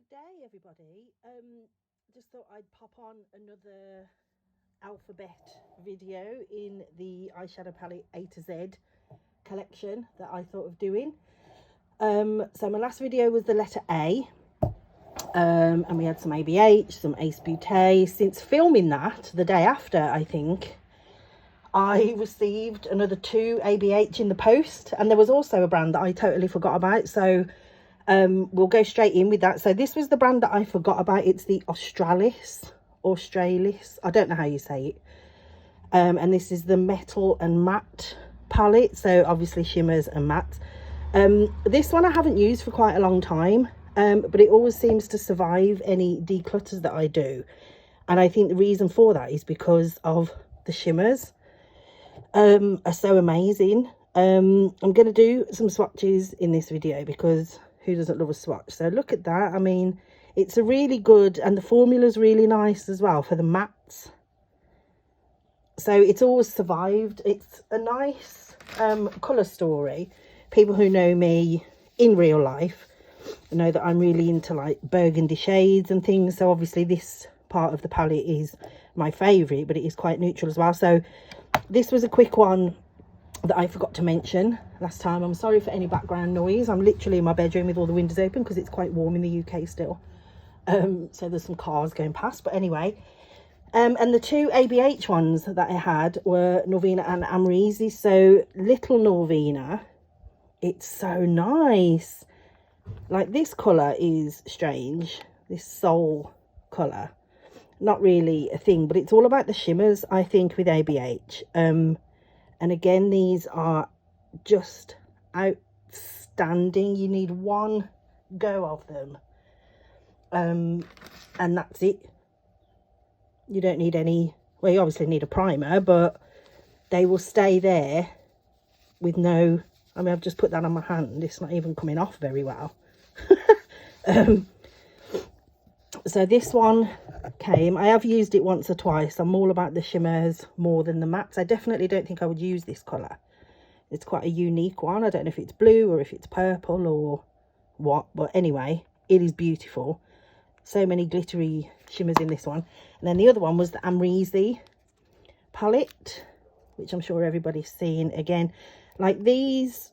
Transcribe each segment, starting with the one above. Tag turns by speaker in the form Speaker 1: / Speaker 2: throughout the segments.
Speaker 1: Good day, everybody. Just thought I'd pop on another alphabet video in the eyeshadow palette A to Z collection that I thought of doing. So my last video was the letter A, and we had some ABH, some Ace Beauté. Since filming that, the day after, I think, I received another 2 ABH in the post, and there was also a brand that I totally forgot about, so we'll go straight in with that. So this was the brand that I forgot about. It's the Australis, I don't know how you say it. And this is the metal and matte palette, so obviously shimmers and mattes. This one I haven't used for quite a long time, but it always seems to survive any declutters that I do, and I think the reason for that is because of the shimmers are so amazing. I'm going to do some swatches in this video because who doesn't love a swatch? So look at that. I mean, it's a really good, and the formula's really nice as well for the mattes. So it's always survived. It's a nice colour story. People who know me in real life know that I'm really into like burgundy shades and things. So obviously this part of the palette is my favourite, but it is quite neutral as well. So this was a quick one that I forgot to mention last time. I'm sorry for any background noise. I'm literally in my bedroom with all the windows open because it's quite warm in the UK still. So there's some cars going past, but anyway. And the 2 ABH ones that I had were Norvina and Amrezy. So little Norvina, it's so nice. Like this colour is strange, this soul colour. Not really a thing, but it's all about the shimmers, I think, with ABH. And again, these are just outstanding. You need one go of them, and that's it. You don't need any, well, you obviously need a primer, but they will stay there with no, I mean, I've just put that on my hand. It's not even coming off very well. So this one came, I have used it once or twice. I'm all about the shimmers more than the mattes. I definitely don't think I would use this colour. It's quite a unique one. I don't know if it's blue or if it's purple or what, but anyway, it is beautiful. So many glittery shimmers in this one. And then the other one was the Amrezy palette, which I'm sure everybody's seen. Again, like these,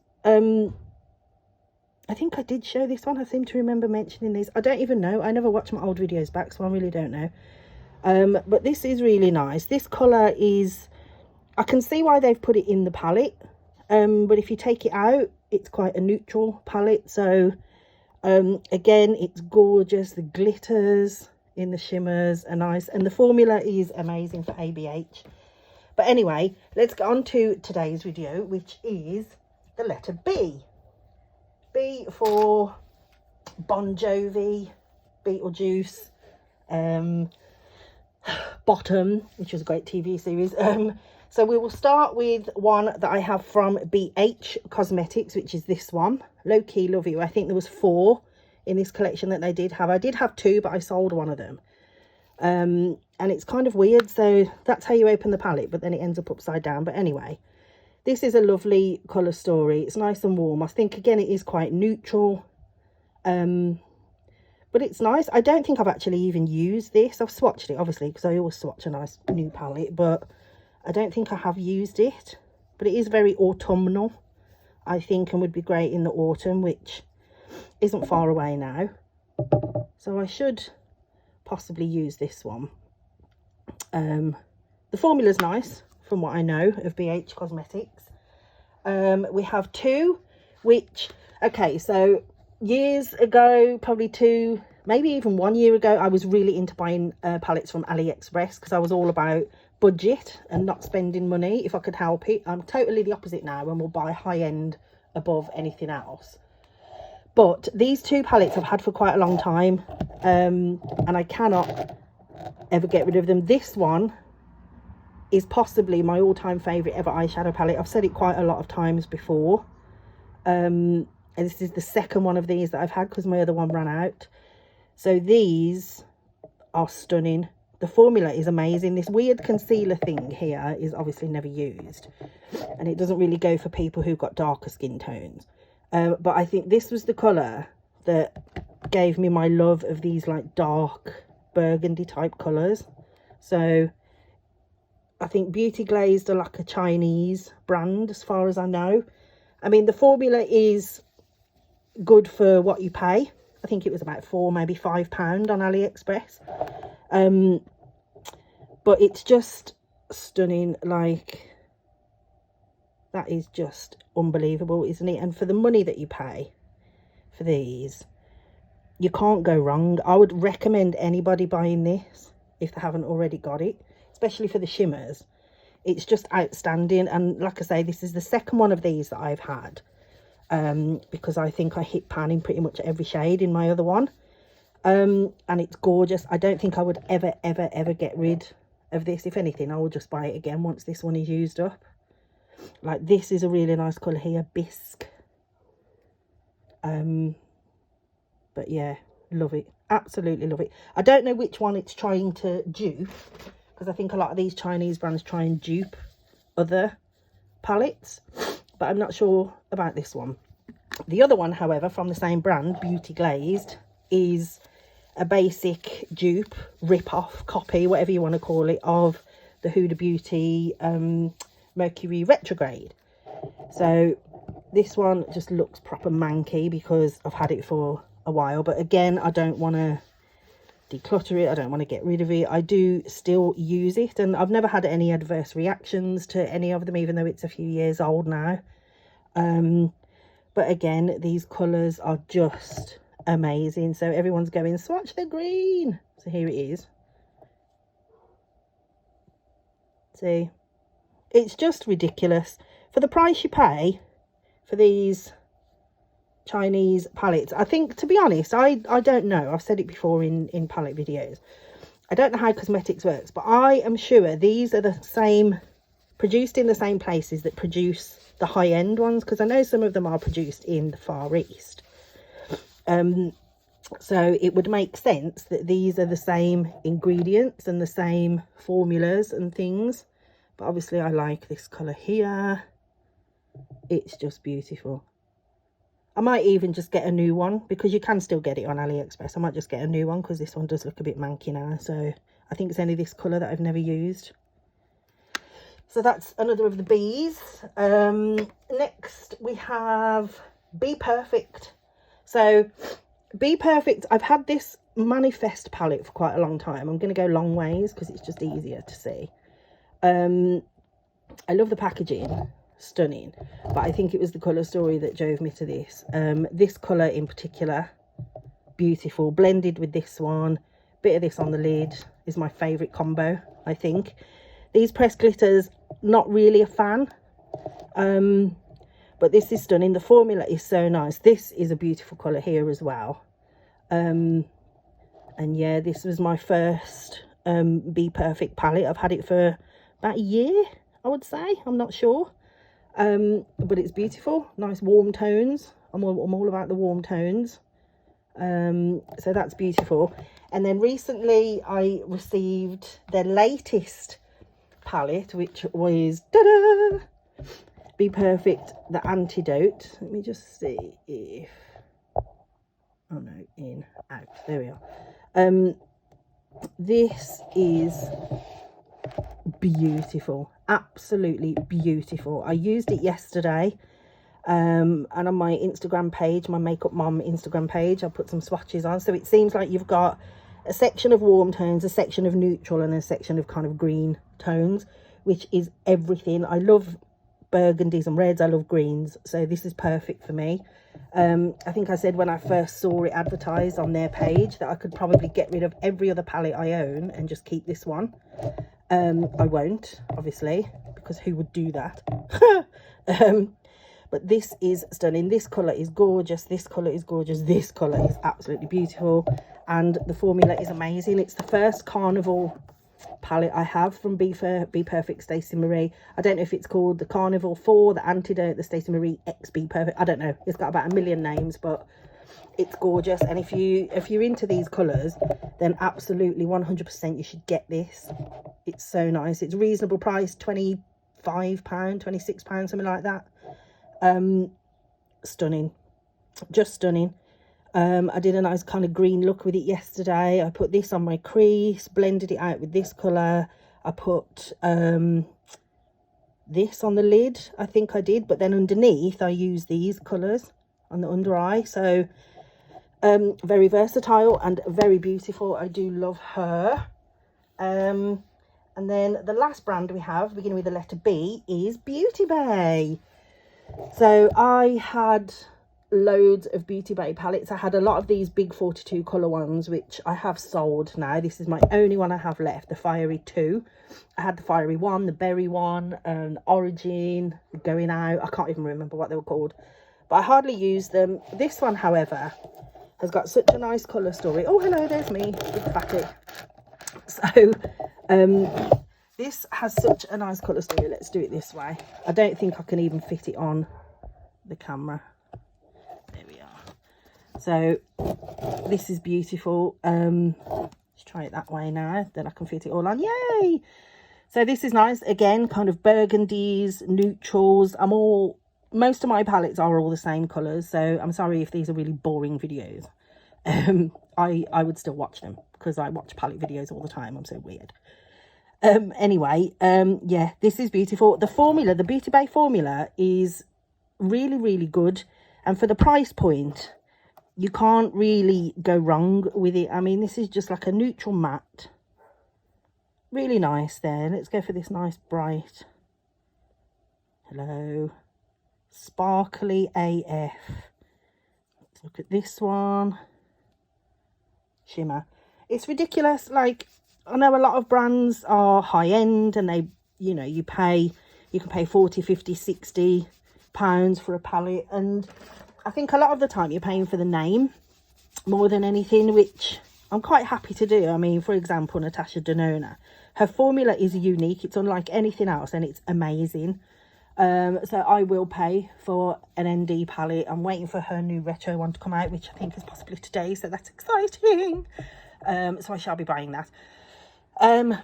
Speaker 1: I think I did show this one. I seem to remember mentioning this. I don't even know. I never watched my old videos back, so I really don't know. But this is really nice. This colour is, I can see why they've put it in the palette. But if you take it out, it's quite a neutral palette. So, again, it's gorgeous. The glitters in the shimmers are nice. And the formula is amazing for ABH. But anyway, let's get on to today's video, which is the letter B. B for Bon Jovi, Beetlejuice, Bottom, which was a great TV series. So we will start with one that I have from BH Cosmetics, which is this one, Low Key Love You. I think there was 4 in this collection that they did have. I did have 2, but I sold one of them. And it's kind of weird. So that's how you open the palette, but then it ends up upside down. But anyway, this is a lovely colour story. It's nice and warm. I think, again, it is quite neutral. But it's nice. I don't think I've actually even used this. I've swatched it, obviously, because I always swatch a nice new palette. But I don't think I have used it. But it is very autumnal, I think, and would be great in the autumn, which isn't far away now. So I should possibly use this one. The formula's nice, from what I know of BH Cosmetics. We have 2, which, okay, so years ago, probably 2, maybe even 1 year ago, I was really into buying palettes from AliExpress because I was all about budget and not spending money if I could help it. I'm totally the opposite now and will buy high-end above anything else. But these 2 palettes I've had for quite a long time, and I cannot ever get rid of them. This one is possibly my all-time favourite ever eyeshadow palette. I've said it quite a lot of times before. And this is the second one of these that I've had because my other one ran out. So these are stunning. The formula is amazing. This weird concealer thing here is obviously never used. And it doesn't really go for people who've got darker skin tones. But I think this was the colour that gave me my love of these like dark burgundy type colours. So I think Beauty Glazed are like a Chinese brand as far as I know. I mean, the formula is good for what you pay. I think it was about £4, maybe £5 on AliExpress. But it's just stunning. Like, that is just unbelievable, isn't it? And for the money that you pay for these, you can't go wrong. I would recommend anybody buying this if they haven't already got it, especially for the shimmers. It's just outstanding. And like I say, this is the second one of these that I've had, because I think I hit pan in pretty much every shade in my other one. And it's gorgeous. I don't think I would ever get rid of this. If anything, I will just buy it again once this one is used up. Like, this is a really nice colour here, bisque. But yeah, love it, absolutely love it. I don't know which one it's trying to dupe, because I think a lot of these Chinese brands try and dupe other palettes, but I'm not sure about this one. The other one, however, from the same brand, Beauty Glazed, is a basic dupe, rip-off, copy, whatever you want to call it, of the Huda Beauty Mercury Retrograde. So this one just looks proper manky because I've had it for a while, but again, I don't want to declutter it, I don't want to get rid of it. I do still use it, and I've never had any adverse reactions to any of them, even though it's a few years old now. But again, these colours are just amazing. So everyone's going, swatch the green. So here it is. See, it's just ridiculous for the price you pay for these Chinese palettes. I think, to be honest, I don't know, I've said it before in palette videos, I don't know how cosmetics works, but I am sure these are the same, produced in the same places that produce the high-end ones, because I know some of them are produced in the Far East. So it would make sense that these are the same ingredients and the same formulas and things. But obviously I like this colour here. It's just beautiful. I might even just get a new one, because you can still get it on AliExpress. I might just get a new one, because this one does look a bit manky now. So I think it's only this colour that I've never used. So that's another of the B's. Next we have Be Perfect. So Be Perfect, I've had this Manifest palette for quite a long time. I'm going to go long ways because it's just easier to see. I love the packaging, stunning, but I think it was the colour story that drove me to this. This colour in particular, beautiful, blended with this one, bit of this on the lid is my favourite combo, I think. These pressed glitters, not really a fan, but this is stunning. The formula is so nice. This is a beautiful colour here as well. And yeah, this was my first Be Perfect palette. I've had it for about a year, I would say, I'm not sure. But it's beautiful, nice warm tones. I'm all about the warm tones. So that's beautiful. And then recently I received their latest palette, which was Be Perfect, the Antidote. Let me just see if, oh no, in, out, there we are. This is beautiful, absolutely beautiful. I used it yesterday, and on my Instagram page, my Makeup Mom Instagram page, I put some swatches on. So it seems like you've got a section of warm tones, a section of neutral, and a section of kind of green tones, which is everything. I love burgundies and reds, I love greens, so this is perfect for me. I think I said when I first saw it advertised on their page that I could probably get rid of every other palette I own and just keep this one. I won't, obviously, because who would do that? But this is stunning. This colour is gorgeous. This colour is gorgeous. This colour is absolutely beautiful. And the formula is amazing. It's the first Carnival palette I have from Be Perfect Stacey Marie. I don't know if it's called the Carnival 4, the Antidote, the Stacey Marie X Be Perfect. I don't know. It's got about a million names, but it's gorgeous. And if you're into these colours, then absolutely 100% you should get this. It's so nice. It's reasonable price, £25, £26, something like that. Stunning, just stunning. I did a nice kind of green look with it yesterday. I put this on my crease, blended it out with this colour. I put this on the lid, I think I did, but then underneath I used these colours on the under eye. So very versatile and very beautiful. I do love her. And then the last brand we have, beginning with the letter B, is Beauty Bay. So I had loads of Beauty Bay palettes. I had a lot of these big 42 colour ones, which I have sold now. This is my only one I have left, the Fiery 2. I had the Fiery 1, the Berry 1, and Origin, Going Out. I can't even remember what they were called, but I hardly use them. This one, however, has got such a nice colour story. Oh, hello, there's me, big fatty. So this has such a nice colour story. Let's do it this way. I don't think I can even fit it on the camera. There we are. So this is beautiful. Let's try it that way now, then I can fit it all on. Yay! So this is nice. Again, kind of burgundies, neutrals. Most of my palettes are all the same colours, so I'm sorry if these are really boring videos. I would still watch them because I watch palette videos all the time. I'm so weird. Anyway, yeah, this is beautiful. The formula, the Beauty Bay formula, is really, really good, and for the price point, you can't really go wrong with it. I mean, this is just like a neutral matte, really nice. There, let's go for this nice bright, hello, sparkly AF. Let's look at this one, shimmer. It's ridiculous. Like, I know a lot of brands are high end, and they, you know, you can pay 40, 50, 60 pounds for a palette, and I think a lot of the time you're paying for the name more than anything, which I'm quite happy to do. I mean, for example, Natasha Denona, her formula is unique. It's unlike anything else, and it's amazing. So I will pay for an ND palette. I'm waiting for her new retro one to come out, which I think is possibly today, so that's exciting. So I shall be buying that.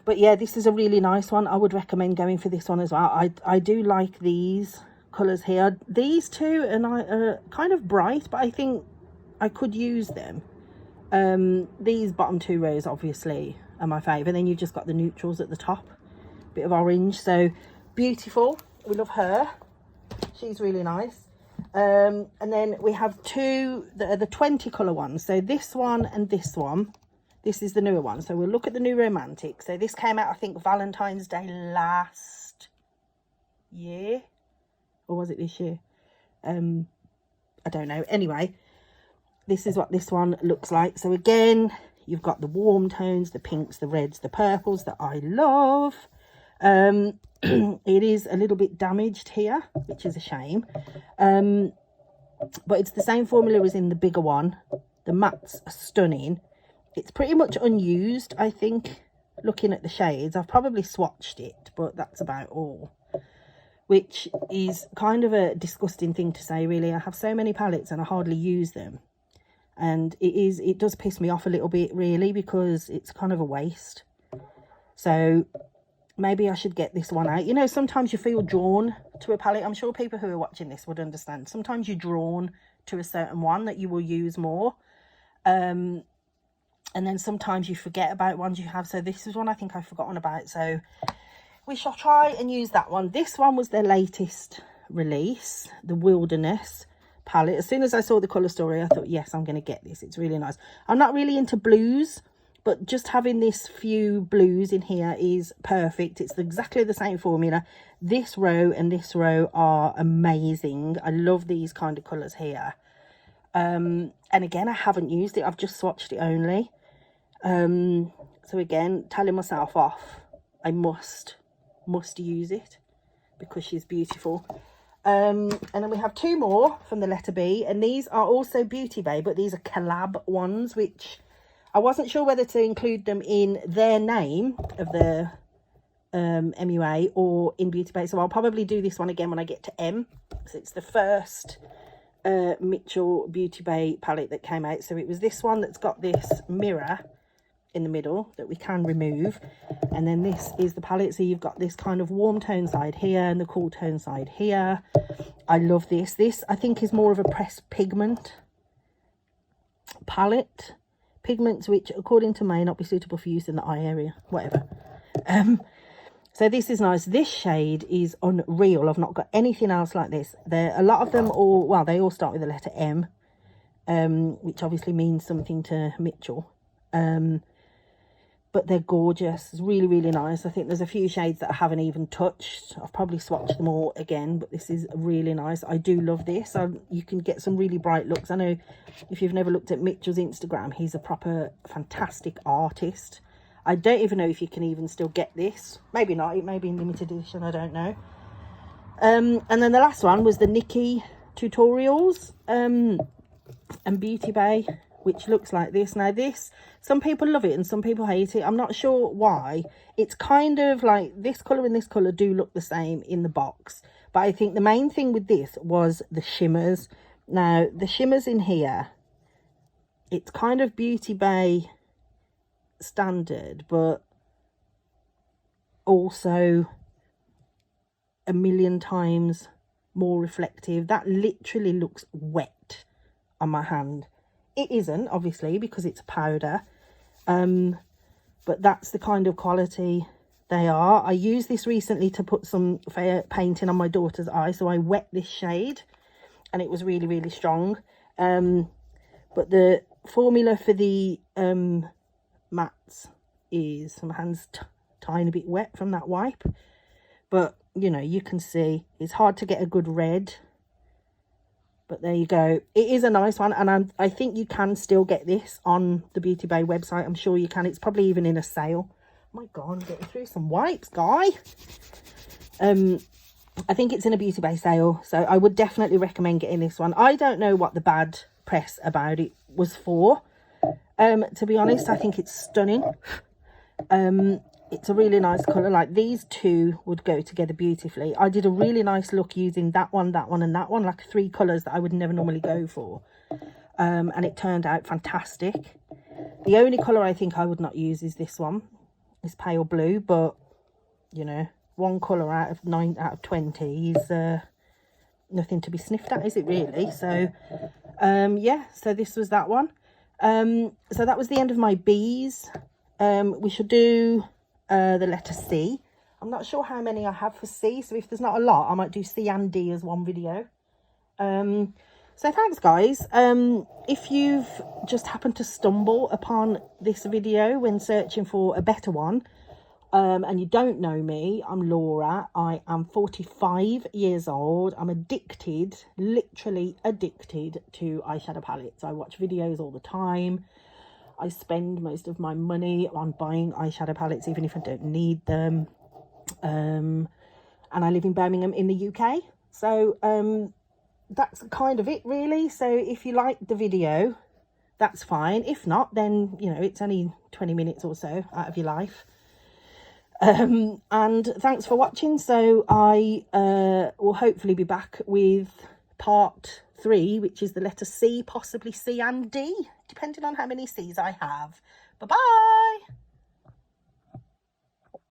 Speaker 1: But yeah, this is a really nice one. I would recommend going for this one as well. I do like these colours here. These two are kind of bright, but I think I could use them. These bottom two rows obviously are my favourite. Then you've just got the neutrals at the top, bit of orange. So beautiful. We love her. She's really nice. And then we have two that are the 20 colour ones. So this one and this one. This is the newer one. So we'll look at the new Romantic. So this came out, I think, Valentine's Day last year. Or was it this year? I don't know. Anyway, this is what this one looks like. So again, you've got the warm tones, the pinks, the reds, the purples that I love. It is a little bit damaged here, which is a shame. But it's the same formula as in the bigger one. The mattes are stunning. It's pretty much unused, I think, looking at the shades. I've probably swatched it, but that's about all, which is kind of a disgusting thing to say, really. I have so many palettes and I hardly use them, and it does piss me off a little bit, really, because it's kind of a waste. So maybe I should get this one out. You know, sometimes you feel drawn to a palette. I'm sure people who are watching this would understand. Sometimes you're drawn to a certain one that you will use more. And then sometimes you forget about ones you have. So this is one I think I've forgotten about. So we shall try and use that one. This one was their latest release, the Wilderness palette. As soon as I saw the colour story, I thought, yes, I'm going to get this. It's really nice. I'm not really into blues, but just having this few blues in here is perfect. It's exactly the same formula. This row and this row are amazing. I love these kind of colours here. And again, I haven't used it. I've just swatched it only. So again, telling myself off, I must use it because she's beautiful. And then we have two more from the letter B, and these are also Beauty Bay, but these are collab ones, which I wasn't sure whether to include them in their name of the MUA or in Beauty Bay. So I'll probably do this one again when I get to M. So it's the first Mitchell Beauty Bay palette that came out. So it was this one that's got this mirror in the middle that we can remove, and then this is the palette. So you've got this kind of warm tone side here and the cool tone side here. I love this. This I think is more of a pressed pigment palette. Pigments which, according to may not be suitable for use in the eye area. Whatever. So this is nice. This shade is unreal. I've not got anything else like this. A lot of them all, well, they all start with the letter M, which obviously means something to Mitchell. But they're gorgeous. It's really, really nice. I think there's a few shades that I haven't even touched. I've probably swatched them all again, but this is really nice. I do love this. You can get some really bright looks. I know if you've never looked at Mitchell's Instagram, he's a proper fantastic artist. I don't even know if you can even still get this. Maybe not. It may be in limited edition. I don't know. And then the last one was the Nikki Tutorials and Beauty Bay, which looks like this. Now this, some people love it and some people hate it. I'm not sure why. It's kind of like this colour and this colour do look the same in the box. But I think the main thing with this was the shimmers. Now the shimmers in here, it's kind of Beauty Bay standard, but also a million times more reflective. That literally looks wet on my hand. It isn't, obviously, because it's a powder, but that's the kind of quality they are. I used this recently to put some painting on my daughter's eye, so I wet this shade and it was really, really strong. But the formula for the mattes is, my hand's tiny bit wet from that wipe, but you know, you can see it's hard to get a good red. But there you go. It is a nice one, and I think you can still get this on the Beauty Bay website. I'm sure you can. It's probably even in a sale. Oh my God, I'm getting through some wipes, guy. I think it's in a Beauty Bay sale, so I would definitely recommend getting this one. I don't know what the bad press about it was for. To be honest, I think it's stunning. It's a really nice colour. Like these two would go together beautifully. I did a really nice look using that one, and that one, like 3 colours that I would never normally go for. And it turned out fantastic. The only colour I think I would not use is this one. It's pale blue, but you know, 1 colour out of 9 out of 20 is nothing to be sniffed at, is it really? So yeah, so this was that one. So that was the end of my B's. We should do the letter C. I'm not sure how many I have for C, so if there's not a lot, I might do C and D as one video. So thanks, guys. If you've just happened to stumble upon this video when searching for a better one, and you don't know me, I'm Laura. I am 45 years old. I'm addicted, literally addicted to eyeshadow palettes. I watch videos all the time. I spend most of my money on buying eyeshadow palettes, even if I don't need them. And I live in Birmingham in the UK. So that's kind of it, really. So if you like the video, that's fine. If not, then, you know, it's only 20 minutes or so out of your life. And thanks for watching. So I will hopefully be back with part 3, which is the letter C, possibly C and D, depending on how many C's I have. Bye-bye.